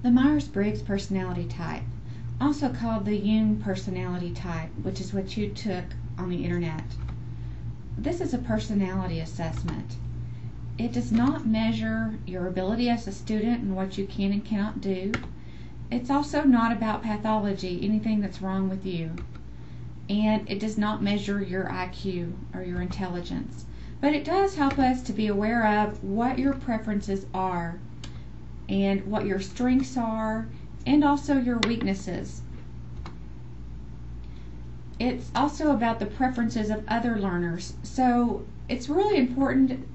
The Myers-Briggs personality type, also called the Jung personality type, which is what you took on the internet. This is a personality assessment. It does not measure your ability as a student and what you can and cannot do. It's also not about pathology, anything that's wrong with you. And it does not measure your IQ or your intelligence. But it does help us to be aware of what your preferences are and what your strengths are and also your weaknesses. It's also about the preferences of other learners. So it's really important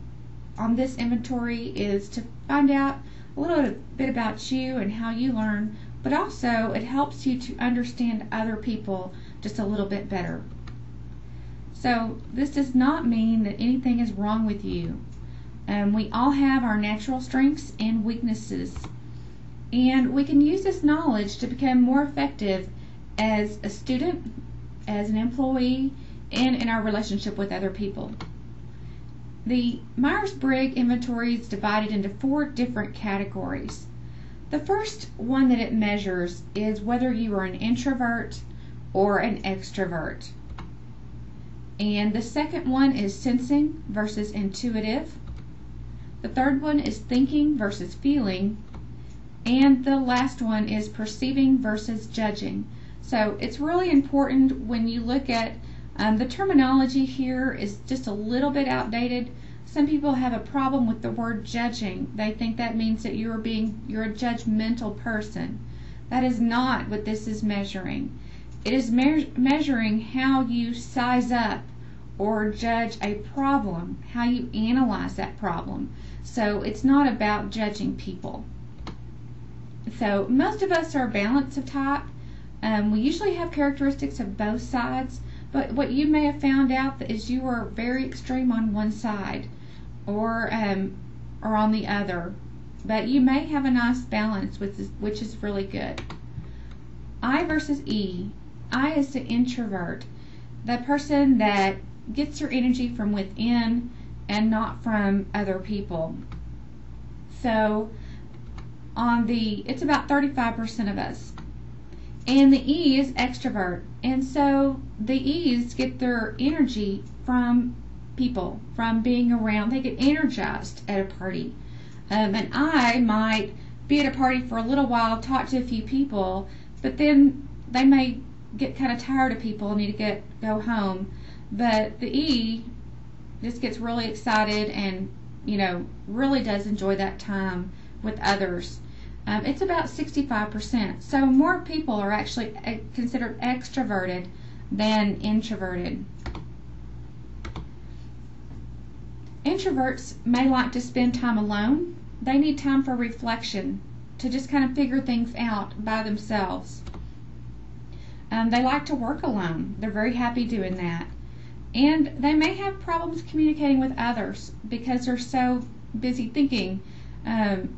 on this inventory is to find out a little bit about you and how you learn, but also it helps you to understand other people just a little bit better. So this does not mean that anything is wrong with you. We all have our natural strengths and weaknesses, and we can use this knowledge to become more effective as a student, as an employee, and in our relationship with other people. The Myers-Briggs inventory is divided into 4 different categories. The first one that it measures is whether you are an introvert or an extrovert. And the second one is sensing versus intuitive. The third one is thinking versus feeling. And the last one is perceiving versus judging. So it's really important when you look at the terminology here is just a little bit outdated. Some people have a problem with the word judging. They think that means that you're a judgmental person. That is not what this is measuring. It is measuring how you size up or judge a problem, how you analyze that problem. So it's not about judging people. So most of us are a balance of type. We usually have characteristics of both sides, but what you may have found out is you are very extreme on one side or on the other, but you may have a nice balance, which is really good. I versus E. I is the introvert, the person that gets their energy from within and not from other people. So it's about 35% of us. And the E is extrovert, and so the E's get their energy from people, from being around. They get energized at a party. And I might be at a party for a little while, talk to a few people, but then they may get kind of tired of people and need to go home. But the E just gets really excited and really does enjoy that time with others. It's about 65%. So more people are actually considered extroverted than introverted. Introverts may like to spend time alone. They need time for reflection, to just kind of figure things out by themselves. They like to work alone. They're very happy doing that. And they may have problems communicating with others because they're so busy thinking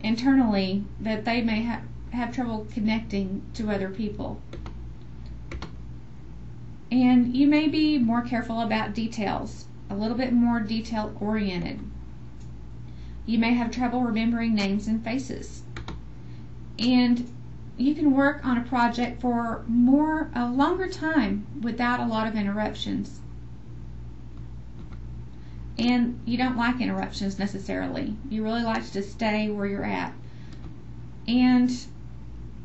internally that they may have trouble connecting to other people. And you may be more careful about details, a little bit more detail oriented. You may have trouble remembering names and faces. And you can work on a project for a longer time without a lot of interruptions. And you don't like interruptions necessarily. You really like to stay where you're at. And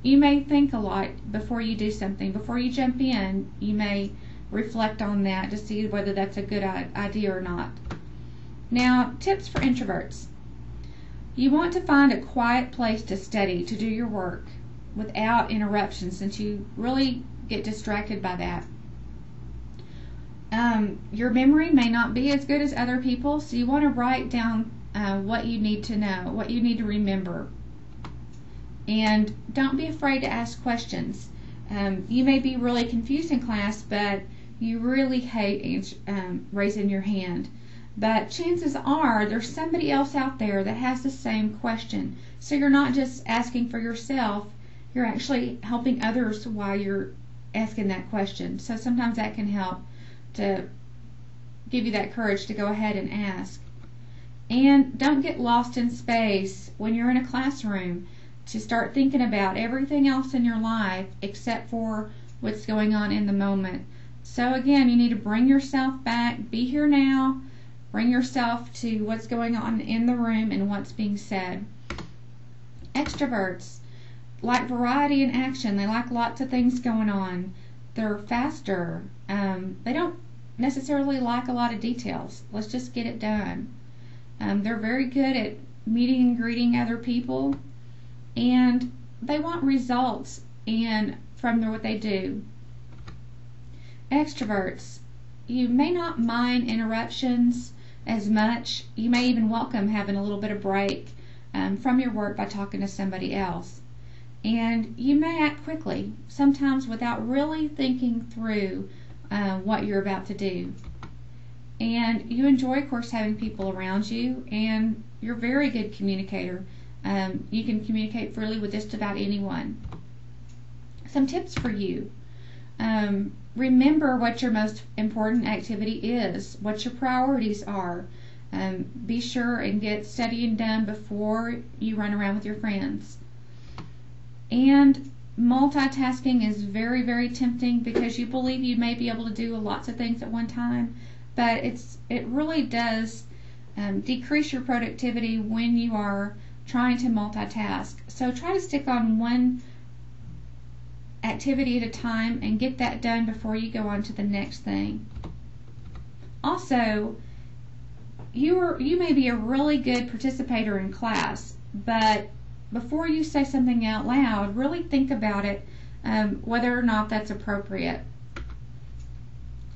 you may think a lot before you do something. Before you jump in, you may reflect on that to see whether that's a good idea or not. Now, tips for introverts. You want to find a quiet place to study, to do your work without interruptions, since you really get distracted by that. Your memory may not be as good as other people, so you want to write down what you need to know, what you need to remember. And don't be afraid to ask questions. You may be really confused in class, but you really hate raising your hand. But chances are there's somebody else out there that has the same question. So you're not just asking for yourself, you're actually helping others while you're asking that question. So sometimes that can help to give you that courage to go ahead and ask. And don't get lost in space when you're in a classroom. to start thinking about everything else in your life except for what's going on in the moment. So again, you need to bring yourself back, be here now, bring yourself to what's going on in the room and what's being said. Extroverts like variety and action. They like lots of things going on. They're faster. They don't necessarily like a lot of details. Let's just get it done. They're very good at meeting and greeting other people, and they want results from what they do. Extroverts, you may not mind interruptions as much. You may even welcome having a little bit of break from your work by talking to somebody else. And you may act quickly, sometimes without really thinking through what you're about to do. And you enjoy, of course, having people around you, and you're a very good communicator. You can communicate freely with just about anyone. Some tips for you. Remember what your most important activity is, what your priorities are. Be sure and get studying done before you run around with your friends. And multitasking is very, very tempting because you believe you may be able to do lots of things at one time, but it really does decrease your productivity when you are trying to multitask. So try to stick on one activity at a time and get that done before you go on to the next thing. Also, you may be a really good participator in class, but before you say something out loud, really think about it, whether or not that's appropriate.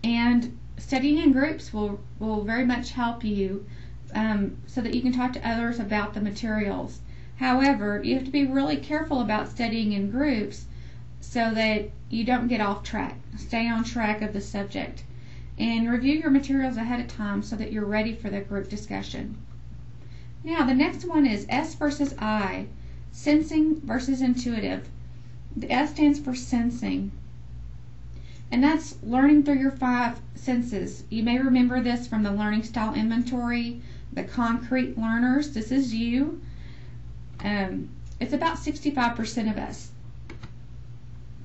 And studying in groups will very much help you so that you can talk to others about the materials. However, you have to be really careful about studying in groups so that you don't get off track. Stay on track of the subject. And review your materials ahead of time so that you're ready for the group discussion. Now, the next one is S versus I, sensing versus intuitive. The S stands for sensing, and that's learning through your 5 senses. You may remember this from the learning style inventory, the concrete learners. This is you. It's about 65% of us.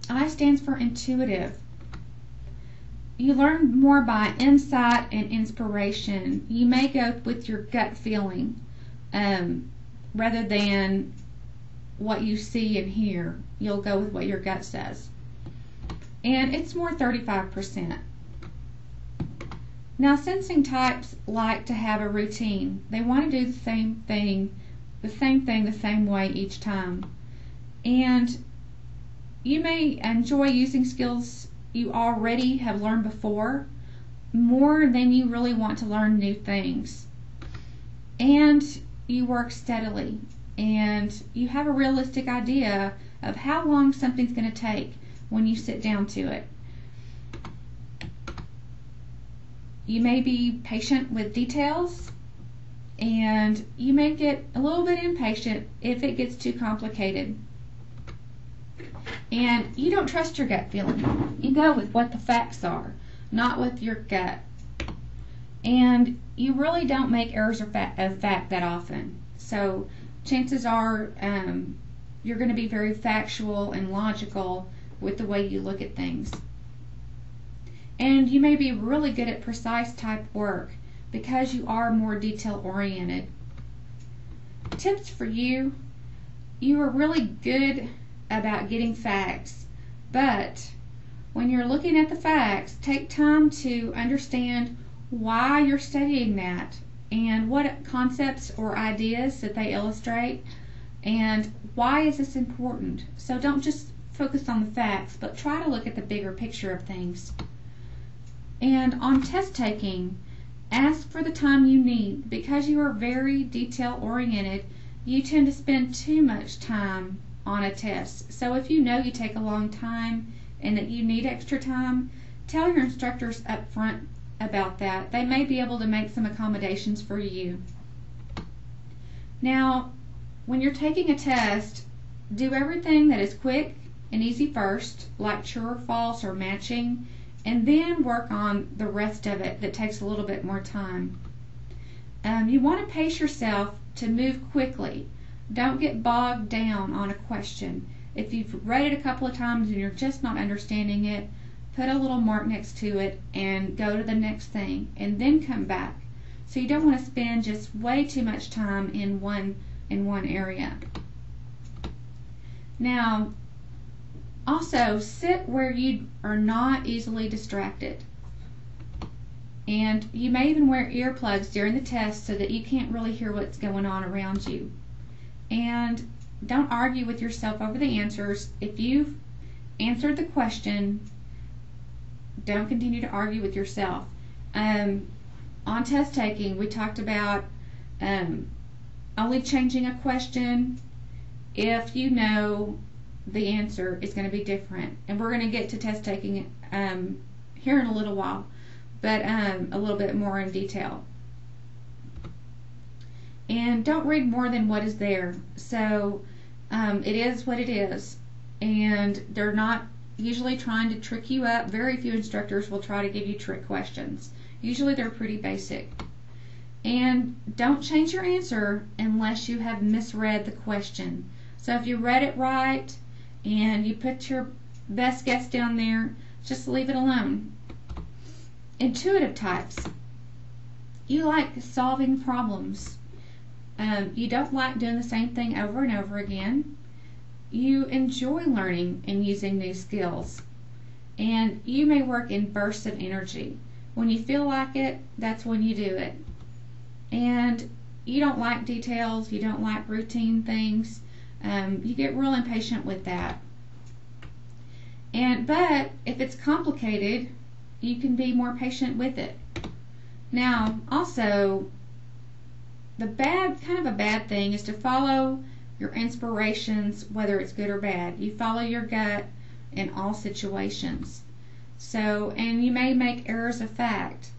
I stands for intuitive. You learn more by insight and inspiration. You may go with your gut feeling rather than what you see and hear. You'll go with what your gut says. And it's more 35%. Now, sensing types like to have a routine. They want to do the same thing the same way each time. And you may enjoy using skills you already have learned before more than you really want to learn new things. And you work steadily, and you have a realistic idea of how long something's going to take when you sit down to it. You may be patient with details, and you may get a little bit impatient if it gets too complicated. And you don't trust your gut feeling. You go with what the facts are, not with your gut. And you really don't make errors of fact that often. So chances are you're going to be very factual and logical with the way you look at things. And you may be really good at precise type work because you are more detail oriented. Tips for you: you are really good about getting facts, but when you're looking at the facts, take time to understand why you're studying that and what concepts or ideas that they illustrate, and why is this important. So don't just focus on the facts, but try to look at the bigger picture of things. And on test taking, ask for the time you need. Because you are very detail oriented, you tend to spend too much time on a test. So if you know you take a long time and that you need extra time, tell your instructors up front about that. They may be able to make some accommodations for you. Now, when you're taking a test, do everything that is quick and easy first, like true or false or matching, and then work on the rest of it that takes a little bit more time. You want to pace yourself to move quickly. Don't get bogged down on a question. If you've read it a couple of times and you're just not understanding it, put a little mark next to it and go to the next thing and then come back. So you don't want to spend just way too much time in one area. Now, also sit where you are not easily distracted. And you may even wear earplugs during the test so that you can't really hear what's going on around you. And don't argue with yourself over the answers. If you've answered the question, don't continue to argue with yourself. On test taking, we talked about only changing a question if you know the answer is going to be different. And we're going to get to test taking here in a little while, but a little bit more in detail. And don't read more than what is there. So it is what it is, and they're not usually trying to trick you up. Very few instructors will try to give you trick questions. Usually they're pretty basic. And don't change your answer unless you have misread the question. So if you read it right and you put your best guess down there, just leave it alone. Intuitive types. You like solving problems. You don't like doing the same thing over and over again. You enjoy learning and using new skills. And you may work in bursts of energy. When you feel like it, that's when you do it. And you don't like details, you don't like routine things. You get real impatient with that. But if it's complicated, you can be more patient with it. Now, also, kind of a bad thing is to follow your inspirations, whether it's good or bad. You follow your gut in all situations. And you may make errors of fact.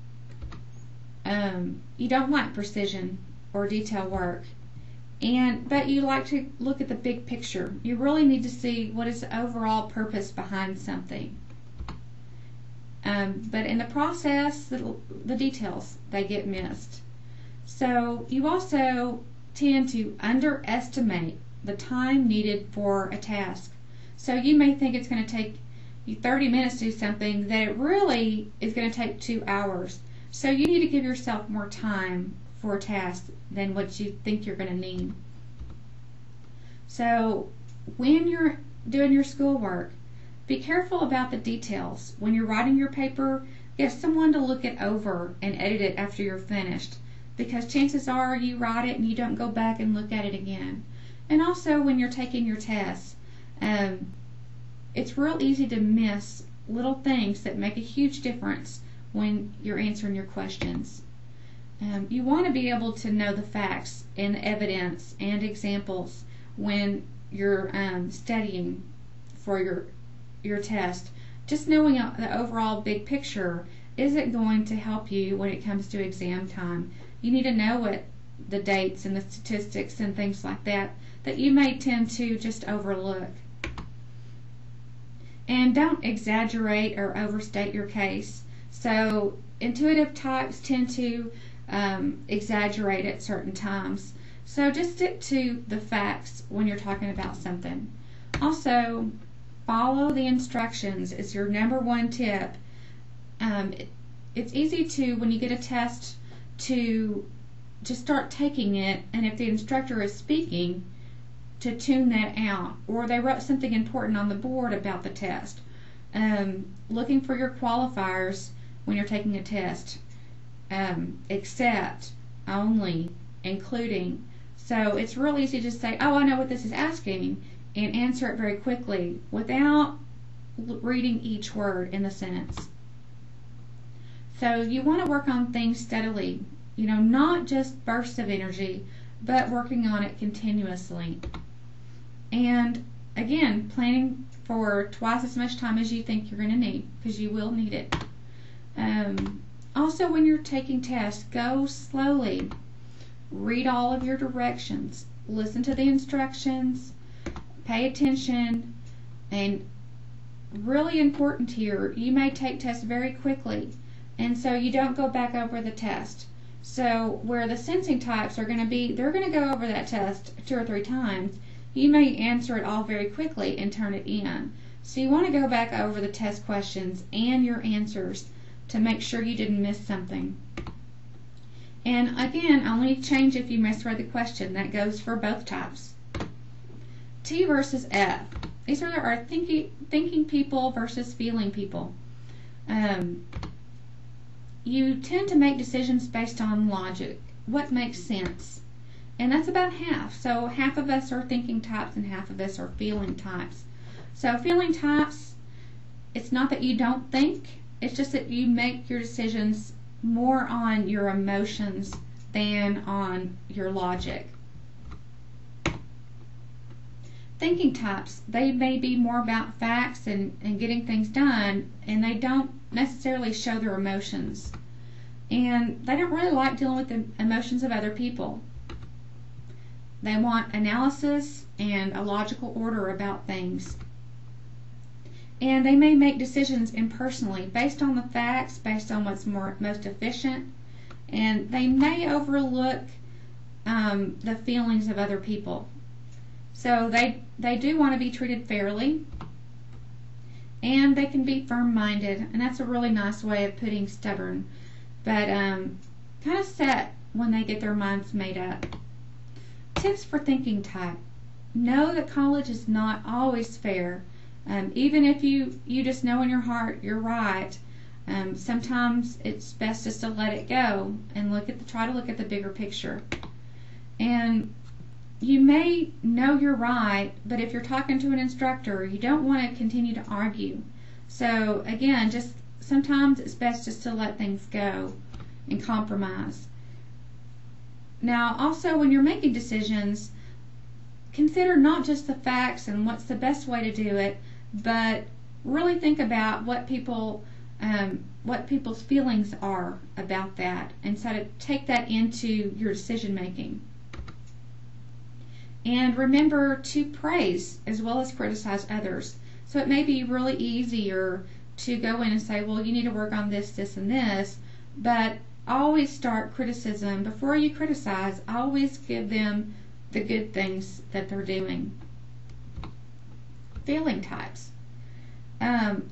You don't like precision or detail work, but you like to look at the big picture. You really need to see what is the overall purpose behind something. But in the process, the details, they get missed. So you also tend to underestimate the time needed for a task. So you may think it's going to take you 30 minutes to do something that it really is going to take 2 hours. So you need to give yourself more time for a task than what you think you're going to need. So when you're doing your schoolwork, be careful about the details. When you're writing your paper, get someone to look it over and edit it after you're finished, because chances are you write it and you don't go back and look at it again. And also when you're taking your tests, it's real easy to miss little things that make a huge difference when you're answering your questions. You want to be able to know the facts and the evidence and examples when you're studying for your test. Just knowing the overall big picture isn't going to help you when it comes to exam time. You need to know what the dates and the statistics and things like that you may tend to just overlook. And don't exaggerate or overstate your case. So intuitive types tend to exaggerate at certain times. So just stick to the facts when you're talking about something. Also, follow the instructions is your number one tip. It's easy to, when you get a test, to just start taking it, and if the instructor is speaking, to tune that out, or they wrote something important on the board about the test. Looking for your qualifiers when you're taking a test. Except, only, including. So it's real easy to say, oh, I know what this is asking, and answer it very quickly without reading each word in the sentence. So you want to work on things steadily, not just bursts of energy, but working on it continuously. And again, planning for twice as much time as you think you're going to need, because you will need it. Also, when you're taking tests, go slowly. Read all of your directions. Listen to the instructions. Pay attention. And really important here, you may take tests very quickly, and so you don't go back over the test. So where the sensing types are going to be, they're going to go over that test 2 or 3 times. You may answer it all very quickly and turn it in. So you want to go back over the test questions and your answers to make sure you didn't miss something. And again, only change if you misread the question. That goes for both types. T versus F. These are our thinking people versus feeling people. You tend to make decisions based on logic, what makes sense. And that's about half. So half of us are thinking types and half of us are feeling types. So feeling types, it's not that you don't think, it's just that you make your decisions more on your emotions than on your logic. Thinking types, they may be more about facts and getting things done, and they don't necessarily show their emotions. And they don't really like dealing with the emotions of other people. They want analysis and a logical order about things. And they may make decisions impersonally, based on the facts, based on what's most efficient, and they may overlook the feelings of other people. So they do want to be treated fairly, and they can be firm-minded, and that's a really nice way of putting stubborn, but kind of set when they get their minds made up. Tips for thinking type. Know that college is not always fair. Even if you just know in your heart you're right, sometimes it's best just to let it go and try to look at the bigger picture. And you may know you're right, but if you're talking to an instructor, you don't want to continue to argue. So again, just sometimes it's best just to let things go and compromise. Now, also when you're making decisions, consider not just the facts and what's the best way to do it, but really think about what people's feelings are about that, and so to take that into your decision making. And remember to praise as well as criticize others. So it may be really easier to go in and say, well, you need to work on this, this, and this, but always start criticism. Before you criticize, always give them the good things that they're doing. Feeling types.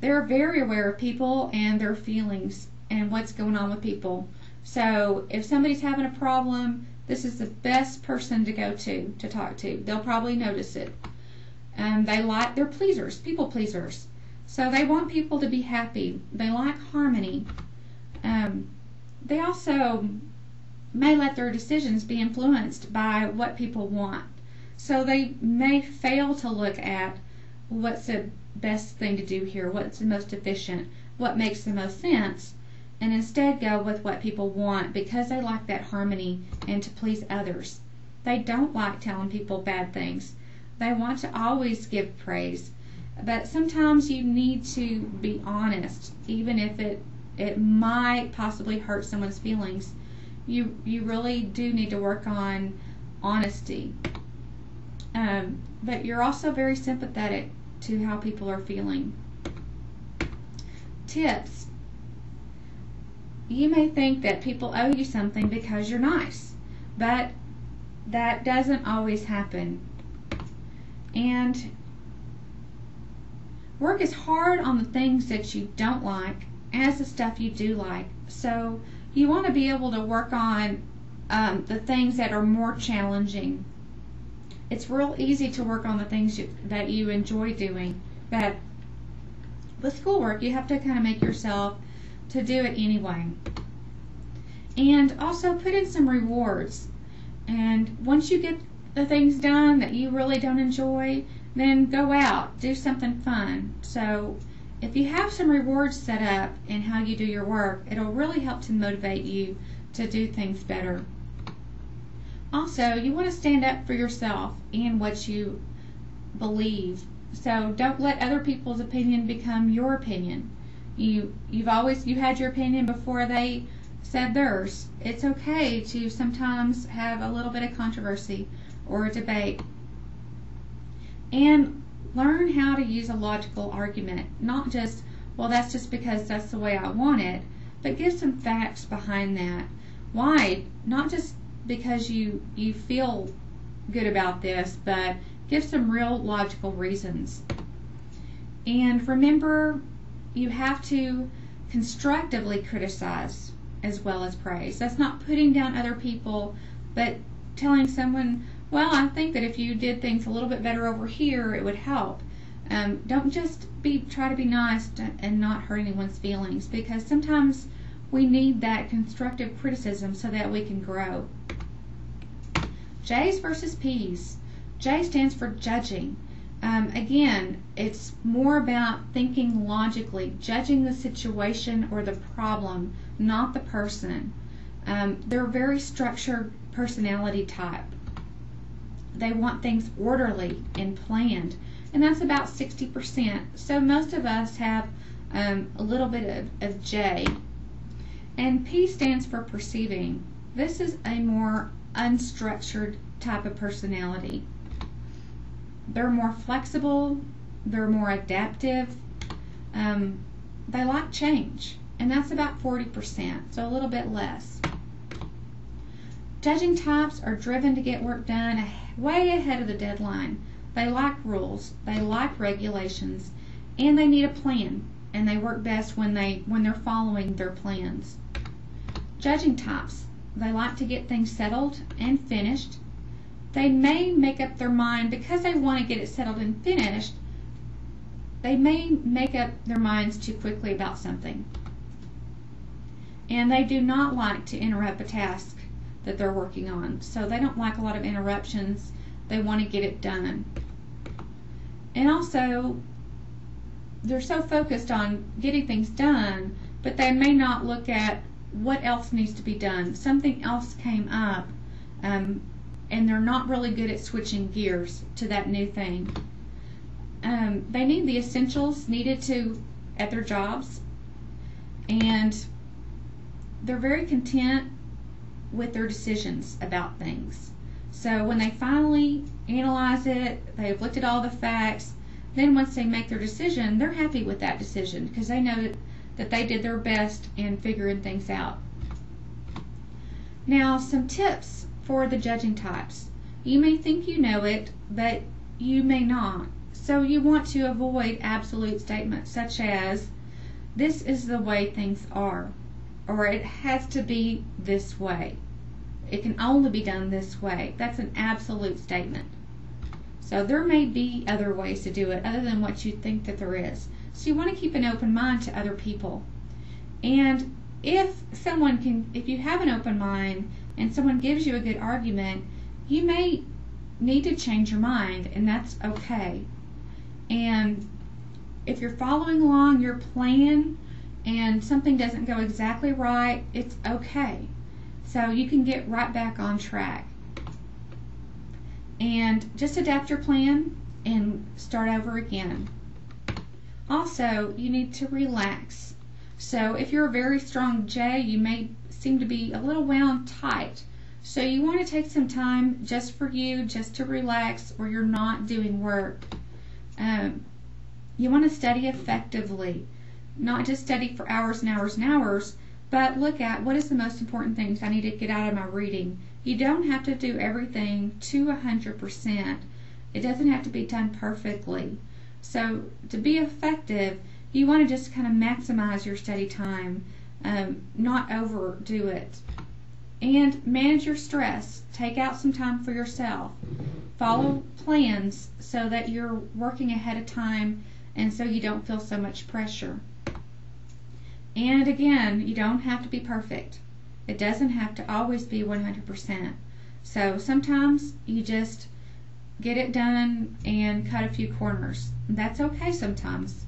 They're very aware of people and their feelings and what's going on with people. So if somebody's having a problem, this is the best person to go to talk to. They'll probably notice it. They're pleasers, people pleasers. So they want people to be happy. They like harmony. They also may let their decisions be influenced by what people want. So they may fail to look at what's the best thing to do here, what's the most efficient, what makes the most sense, and instead go with what people want because they like that harmony and to please others. They don't like telling people bad things. They want to always give praise. But sometimes you need to be honest, even if it might possibly hurt someone's feelings. You really do need to work on honesty. But you're also very sympathetic to how people are feeling. Tips. You may think that people owe you something because you're nice, but that doesn't always happen. And work as hard on the things that you don't like as the stuff you do like. So you want to be able to work on the things that are more challenging. It's real easy to work on the things that you enjoy doing, but with schoolwork you have to kind of make yourself to do it anyway. And also put in some rewards. And once you get the things done that you really don't enjoy, then go out, do something fun. So if you have some rewards set up in how you do your work, it'll really help to motivate you to do things better. Also, you want to stand up for yourself and what you believe. So don't let other people's opinion become your opinion. You had your opinion before they said theirs. It's okay to sometimes have a little bit of controversy or a debate. And learn how to use a logical argument. Not just, well, that's just because that's the way I want it, but give some facts behind that. Why? Not just because you feel good about this, but give some real logical reasons. And remember, you have to constructively criticize as well as praise. That's not putting down other people, but telling someone, well, I think that if you did things a little bit better over here, it would help. Don't just try to be nice and not hurt anyone's feelings, because sometimes we need that constructive criticism so that we can grow. J's versus P's. J stands for judging. Again, it's more about thinking logically, judging the situation or the problem, not the person. They're a very structured personality type. They want things orderly and planned, and that's about 60%. So most of us have a little bit of J. And P stands for perceiving. This is a more unstructured type of personality. They're more flexible, they're more adaptive, they like change, and that's about 40%, so a little bit less. Judging types are driven to get work done way ahead of the deadline. They like rules, they like regulations, and they need a plan, and they work best when they're following their plans. Judging types, they like to get things settled and finished. They may make up their mind because they want to get it settled and finished. They may make up their minds too quickly about something. And they do not like to interrupt a task that they're working on. So they don't like a lot of interruptions. They want to get it done. And also, they're so focused on getting things done, but they may not look at what else needs to be done. Something else came up, and they're not really good at switching gears to that new thing. They need the essentials needed at their jobs, and they're very content with their decisions about things. So when they finally analyze it, they've looked at all the facts, then once they make their decision, they're happy with that decision because they know that they did their best in figuring things out. Now, some tips for the judging types. You may think you know it, but you may not. So you want to avoid absolute statements such as, this is the way things are, or it has to be this way. It can only be done this way. That's an absolute statement. So there may be other ways to do it other than what you think that there is. So you want to keep an open mind to other people. And if you have an open mind and someone gives you a good argument, you may need to change your mind, and that's okay. And if you're following along your plan and something doesn't go exactly right, it's okay. So you can get right back on track. And just adapt your plan and start over again. Also, you need to relax. So if you're a very strong J, you may seem to be a little wound tight. So you want to take some time just for you, just to relax, or you're not doing work. You want to study effectively, not just study for hours and hours and hours, but look at what is the most important things I need to get out of my reading. You don't have to do everything to 100%. It doesn't have to be done perfectly. So to be effective, you want to just kind of maximize your study time, not overdo it. And manage your stress. Take out some time for yourself. Follow plans so that you're working ahead of time and so you don't feel so much pressure. And again, you don't have to be perfect. It doesn't have to always be 100%. So sometimes you just get it done and cut a few corners. That's okay sometimes.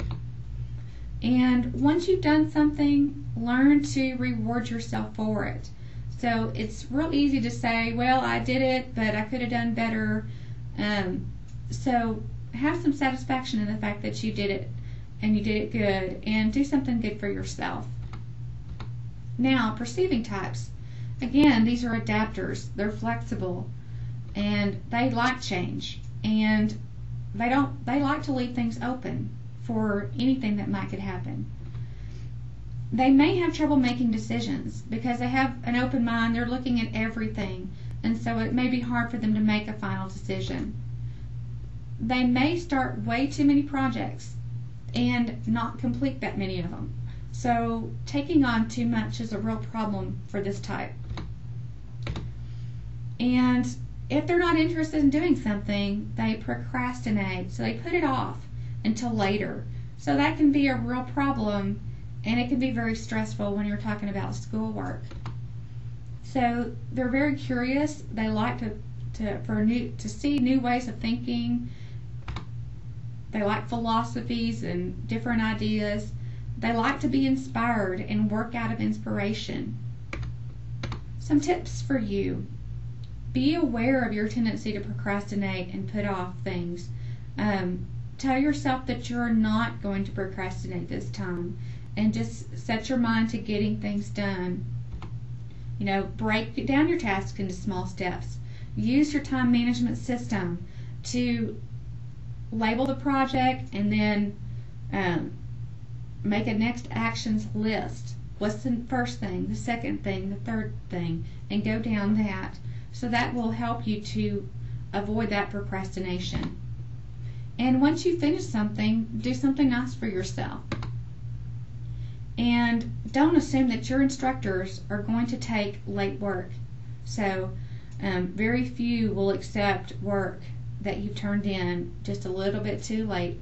And once you've done something, learn to reward yourself for it. So it's real easy to say, well, I did it, but I could have done better. So have some satisfaction in the fact that you did it, and you did it good, and do something good for yourself. Now, perceiving types. Again, these are adapters. They're flexible, and they like change, and they like to leave things open for anything that might could happen. They may have trouble making decisions because they have an open mind, they're looking at everything, and so it may be hard for them to make a final decision. They may start way too many projects and not complete that many of them. So taking on too much is a real problem for this type. And if they're not interested in doing something, they procrastinate, so they put it off until later. So that can be a real problem, and it can be very stressful when you're talking about schoolwork. So they're very curious. They like to see new ways of thinking. They like philosophies and different ideas. They like to be inspired and work out of inspiration. Some tips for you. Be aware of your tendency to procrastinate and put off things. Tell yourself that you're not going to procrastinate this time, and just set your mind to getting things done. You know, break down your tasks into small steps. Use your time management system to label the project and then make a next actions list. What's the first thing, the second thing, the third thing, and go down that. So that will help you to avoid that procrastination. And once you finish something, do something nice for yourself. And don't assume that your instructors are going to take late work. So very few will accept work that you've turned in just a little bit too late.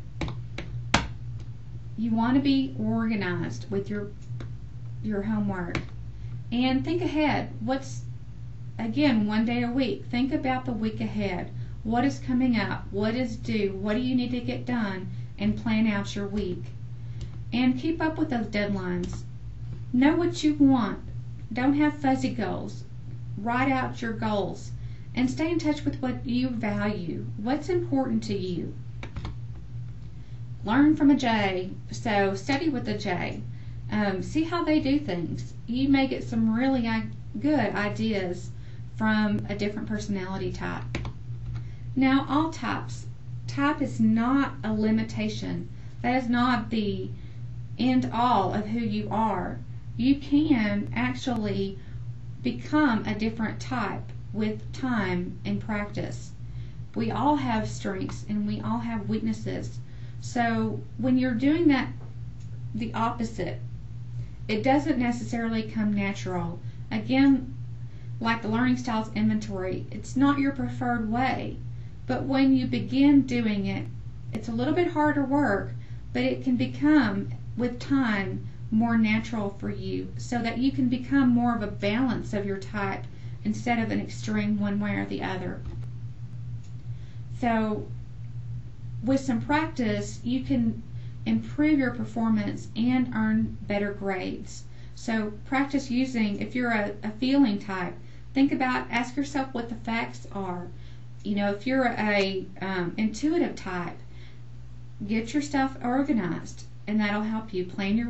You want to be organized with your homework. And think ahead. Again, one day a week. Think about the week ahead. What is coming up? What is due? What do you need to get done? And plan out your week. And keep up with those deadlines. Know what you want. Don't have fuzzy goals. Write out your goals. And stay in touch with what you value. What's important to you? Learn from a J. So study with a J. See how they do things. You may get some really good ideas from a different personality type. Now, all types. Type is not a limitation. That is not the end all of who you are. You can actually become a different type with time and practice. We all have strengths and we all have weaknesses. So when you're doing that, the opposite, it doesn't necessarily come natural. Again, like the learning styles inventory, it's not your preferred way. But when you begin doing it, it's a little bit harder work, but it can become, with time, more natural for you, so that you can become more of a balance of your type instead of an extreme one way or the other. So with some practice, you can improve your performance and earn better grades. So practice using, if you're a feeling type, ask yourself what the facts are. You know, if you're a intuitive type, get your stuff organized, and that'll help you plan your